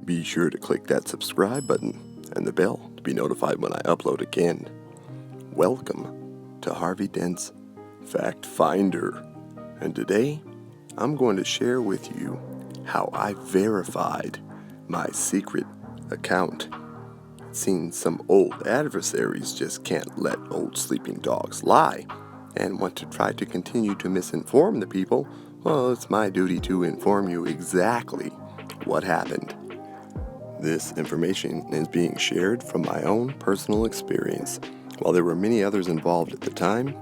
Be sure to click that subscribe button and the bell to be notified when I upload again. Welcome to Harvey Dent's Fact Finder, and today I'm going to share with you how I verified my secret account. It seems some old adversaries just can't let old sleeping dogs lie and want to try to continue to misinform the people. Well, it's my duty to inform you exactly what happened. This information is being shared from my own personal experience. While there were many others involved at the time,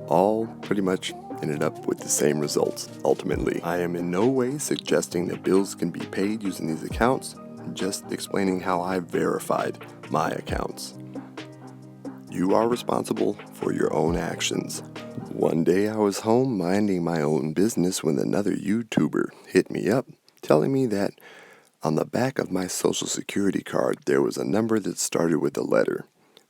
all pretty much ended up with the same results ultimately. I am in no way suggesting that bills can be paid using these accounts, just explaining how I verified my accounts. You are responsible for your own actions. One day I was home minding my own business when another YouTuber hit me up, telling me that on the back of my social security card there was a number that started with a letter.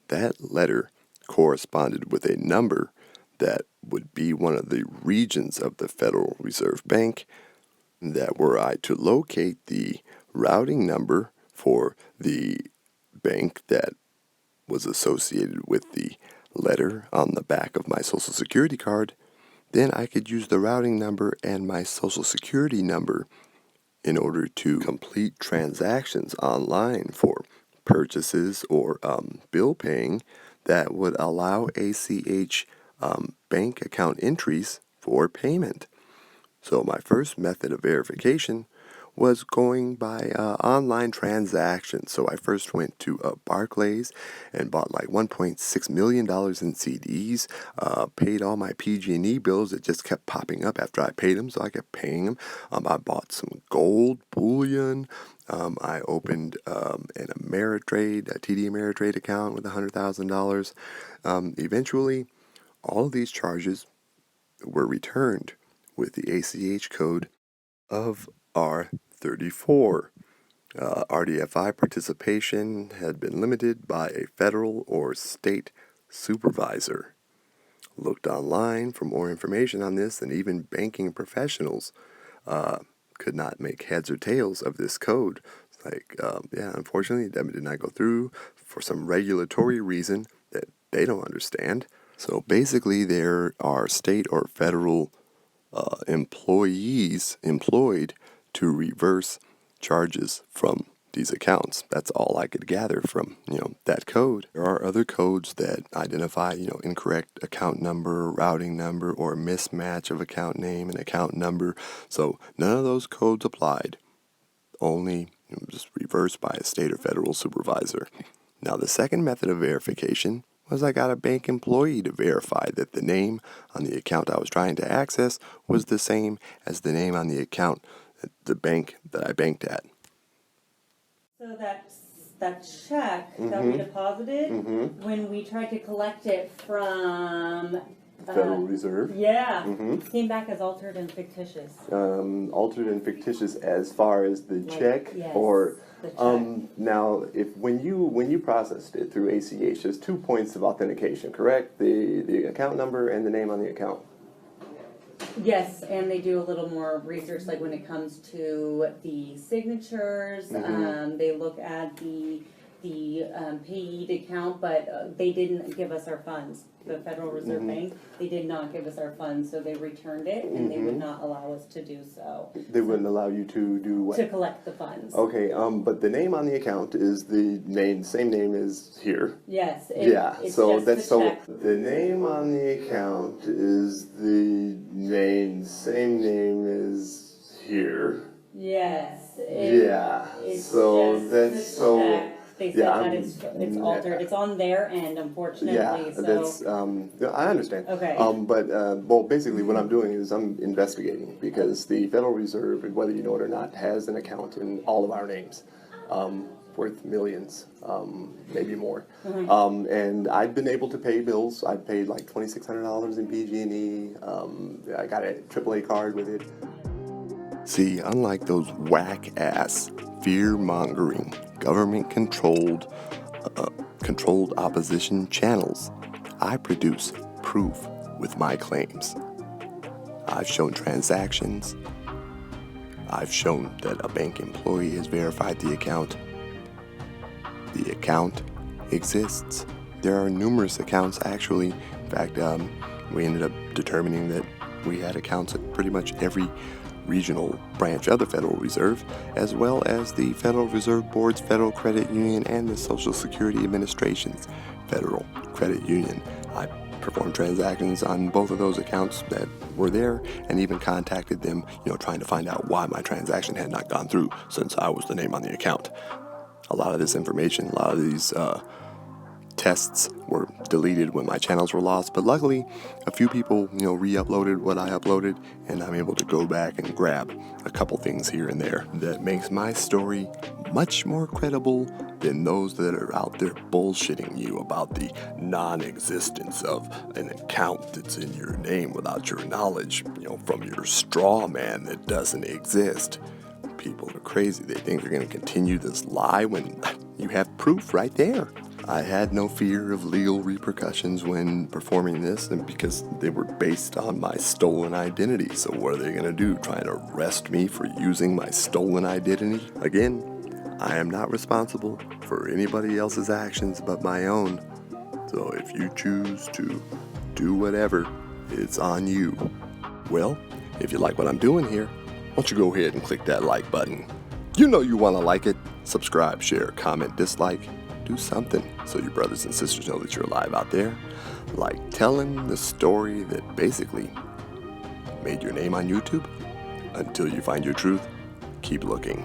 That letter corresponded with a number that would be one of the regions of the Federal Reserve Bank, that were I to locate the routing number for the bank that was associated with the letter on the back of my social security card, then I could use the routing number and my social security number in order to complete transactions online for purchases or bill paying that would allow ACH bank account entries for payment. So my first method of verification was going by online transactions. So I first went to Barclays and bought like $1.6 million in CDs, paid all my PG&E bills that just kept popping up after I paid them, so I kept paying them. I bought some gold bullion. I opened an Ameritrade, a TD Ameritrade account with $100,000. Eventually, all of these charges were returned with the ACH code of R34. RDFI participation had been limited by a federal or state supervisor. Looked online for more information on this, and even banking professionals could not make heads or tails of this code. Unfortunately, that did not go through for some regulatory reason that they don't understand. So basically, there are state or federal employees employed to reverse charges from these accounts. That's all I could gather from, that code. There are other codes that identify, incorrect account number, routing number, or mismatch of account name and account number. So none of those codes applied. Only just reversed by a state or federal supervisor. Now, the second method of verification was I got a bank employee to verify that the name on the account I was trying to access was the same as the name on the account at the bank that I banked at. So that check that we deposited, when we tried to collect it from Federal Reserve? Yeah. Came back as altered and fictitious. Altered and fictitious as far as the check? Yes, or the check. Now, when you processed it through ACH, there's 2 points of authentication, correct? The account number and the name on the account. Yes, and they do a little more research, like when it comes to the signatures. They look at the paid account, but they didn't give us our funds. The Federal Reserve Bank, they did not give us our funds, so they returned it, and they would not allow us to do so. They wouldn't allow you to do what? To collect the funds. Okay, but the name on the account is the same name as here. Yes. It's so that's the check. The name on the account is the same name as here. Yes. They said that it's altered. It's on their end, unfortunately. I understand. Okay. But basically what I'm doing is I'm investigating, because the Federal Reserve, whether you know it or not, has an account in all of our names, worth millions, maybe more. And I've been able to pay bills. I paid like $2,600 in PG&E. I got a AAA card with it. See, unlike those whack-ass, fear-mongering, government-controlled opposition channels, I produce proof with my claims. I've shown transactions. I've shown that a bank employee has verified the account. The account exists. There are numerous accounts, actually. In fact, we ended up determining that we had accounts at pretty much every regional branch of the Federal Reserve, as well as the Federal Reserve Board's Federal Credit Union and the Social Security Administration's Federal Credit Union. I performed transactions on both of those accounts that were there, and even contacted them, trying to find out why my transaction had not gone through, since I was the name on the account. A lot of this information, a lot of these tests were deleted when my channels were lost, but luckily a few people re-uploaded what I uploaded, and I'm able to go back and grab a couple things here and there that makes my story much more credible than those that are out there bullshitting you about the non-existence of an account that's in your name without your knowledge, from your straw man that doesn't exist. People are crazy. They think they're going to continue this lie when you have proof right there. I had no fear of legal repercussions when performing this, and because they were based on my stolen identity. So what are they going to do? Try and arrest me for using my stolen identity? Again, I am not responsible for anybody else's actions but my own. So if you choose to do whatever, it's on you. Well, if you like what I'm doing here, why don't you go ahead and click that like button. You know you want to like it. Subscribe, share, comment, dislike. Do something so your brothers and sisters know that you're alive out there. Like telling the story that basically made your name on YouTube. Until you find your truth, keep looking.